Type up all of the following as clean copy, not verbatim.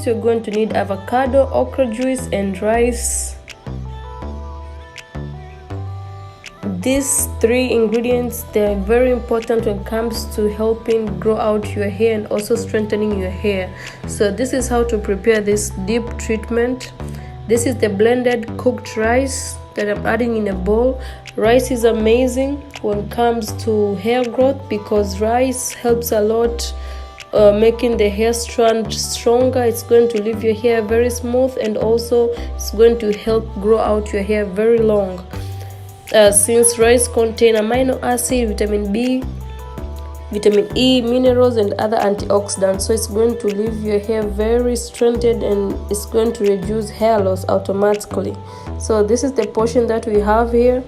ingredients, you're going to need avocado, okra juice, and rice. These 3 ingredients, they're very important when it comes to helping grow out your hair and also strengthening your hair. So this is how to prepare this deep treatment. This is the blended cooked rice that I'm adding in a bowl. Rice is amazing when it comes to hair growth because rice helps a lot making the hair strand stronger. It's going to leave your hair very smooth, and also it's going to help grow out your hair very long. Since rice contain amino acid, vitamin B, vitamin E, minerals, and other antioxidants, so it's going to leave your hair very strengthened and it's going to reduce hair loss automatically. So this is the portion that we have here.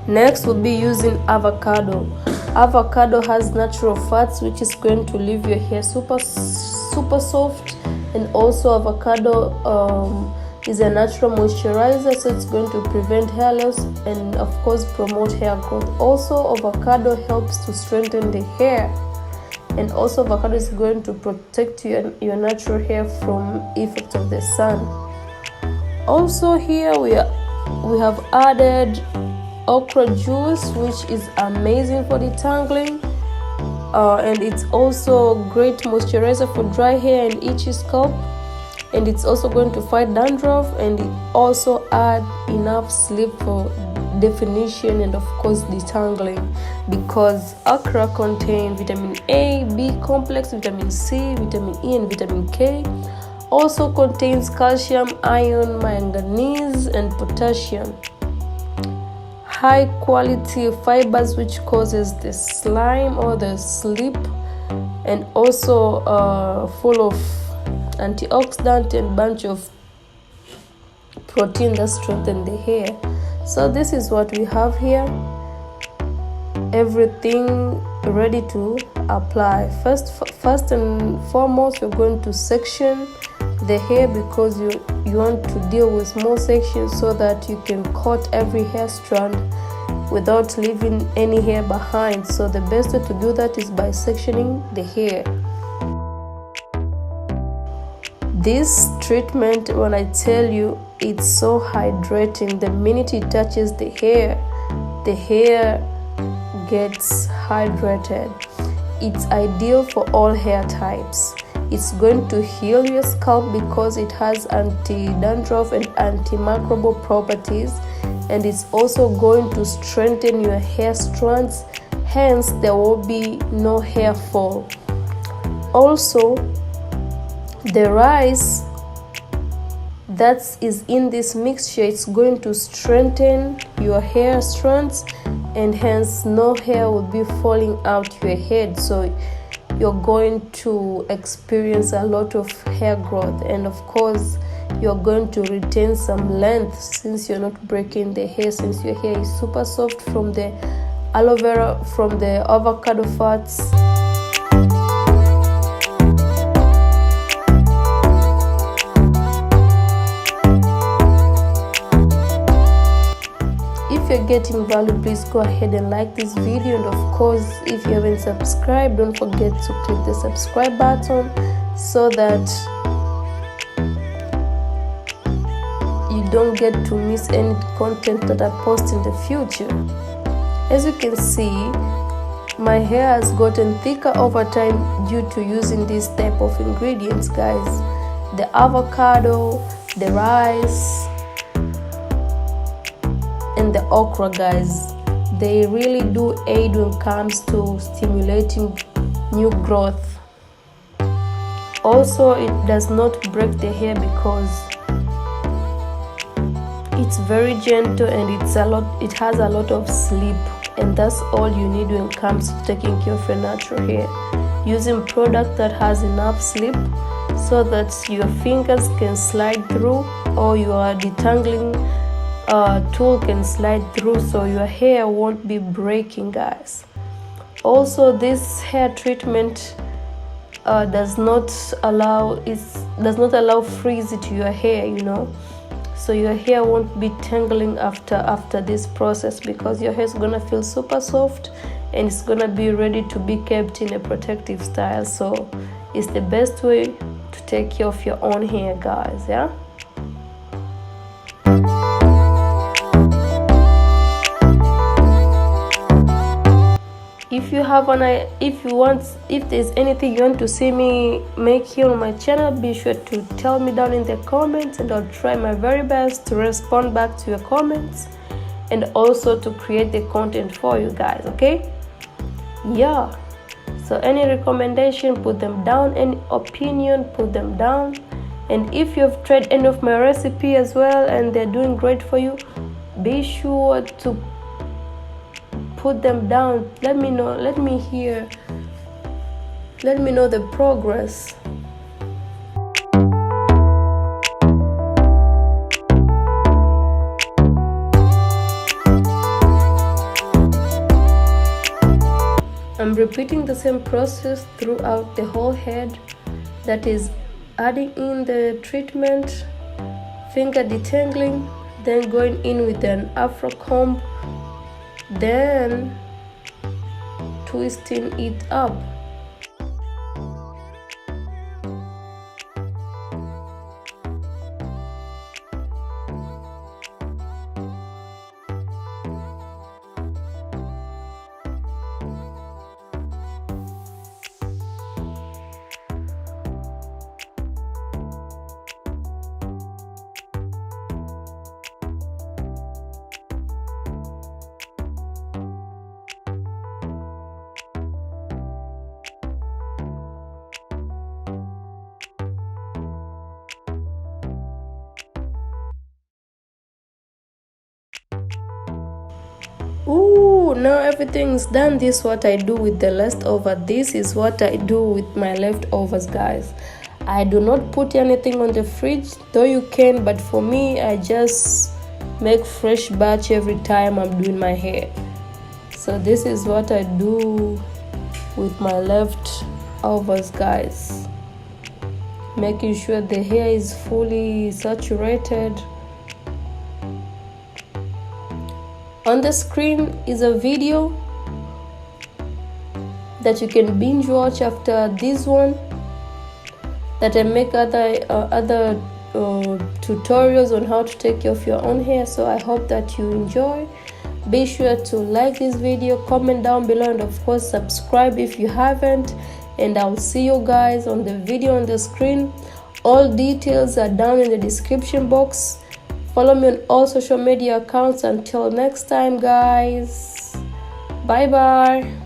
Next, we'll be using avocado. Avocado has natural fats, which is going to leave your hair super soft, and also avocado is a natural moisturizer, so it's going to prevent hair loss and of course promote hair growth. Also, avocado helps to strengthen the hair, and also avocado is going to protect your natural hair from effects of the sun. Also, here we have added okra juice, which is amazing for detangling, and it's also great moisturizer for dry hair and itchy scalp, and it's also going to fight dandruff, and it also add enough sleep for definition and of course detangling, because okra contain vitamin A, B complex, vitamin C, vitamin E, and vitamin K. Also contains calcium, iron, manganese, and potassium. High quality fibers, which causes the slime or the slip, and also full of antioxidant and bunch of protein that strengthen the hair. So this is what we have here, everything ready to apply. First and foremost, we're going to section the hair because you want to deal with small sections so that you can cut every hair strand without leaving any hair behind. So the best way to do that is by sectioning the hair. This treatment, when I tell you, it's so hydrating. The minute it touches the hair gets hydrated. It's ideal for all hair types. It's going to heal your scalp because it has anti-dandruff and antimicrobial properties, and it's also going to strengthen your hair strands, hence there will be no hair fall. Also, the rice that is in this mixture, it's going to strengthen your hair strands, and hence no hair will be falling out your head. So you're going to experience a lot of hair growth, and of course you're going to retain some length since you're not breaking the hair, since your hair is super soft from the aloe vera, from the avocado fats. If you're getting value, please go ahead and like this video, and of course if you haven't subscribed, don't forget to click the subscribe button so that you don't get to miss any content that I post in the future. As you can see, my hair has gotten thicker over time due to using this type of ingredients, guys. The avocado, the rice, and the okra, guys, they really do aid when it comes to stimulating new growth. Also, it does not break the hair because it's very gentle and it has a lot of sleep, and that's all you need when it comes to taking care of your natural hair. Using product that has enough sleep so that your fingers can slide through, or your detangling tool can slide through, so your hair won't be breaking, guys. Also, this hair treatment does not allow freeze to your hair, so your hair won't be tangling after this process, because your hair is gonna feel super soft and it's gonna be ready to be kept in a protective style. So it's the best way to take care of your own hair, guys. Yeah. If there's anything you want to see me make here on my channel, be sure to tell me down in the comments, and I'll try my very best to respond back to your comments and also to create the content for you guys. Okay, yeah. So any recommendation, put them down. Any opinion, put them down. And if you've tried any of my recipe as well and they're doing great for you, be sure to put them down. Let me know. Let me know the progress. I'm repeating the same process throughout the whole head. That is adding in the treatment, finger detangling, then going in with an afro comb, then twisting it up. Ooh, now everything's done. This is what I do with the leftover. This is what I do with my leftovers, guys. I do not put anything on the fridge, though you can, but for me, I just make fresh batch every time I'm doing my hair. So this is what I do with my leftovers, guys. Making sure the hair is fully saturated. On the screen is a video that you can binge watch after this one, that I make other tutorials on how to take care of your own hair. So I hope that you enjoy. Be sure to like this video, comment down below, and of course subscribe if you haven't. And I'll see you guys on the video on the screen. All details are down in the description box. Follow me on all social media accounts. Until next time, guys. Bye bye.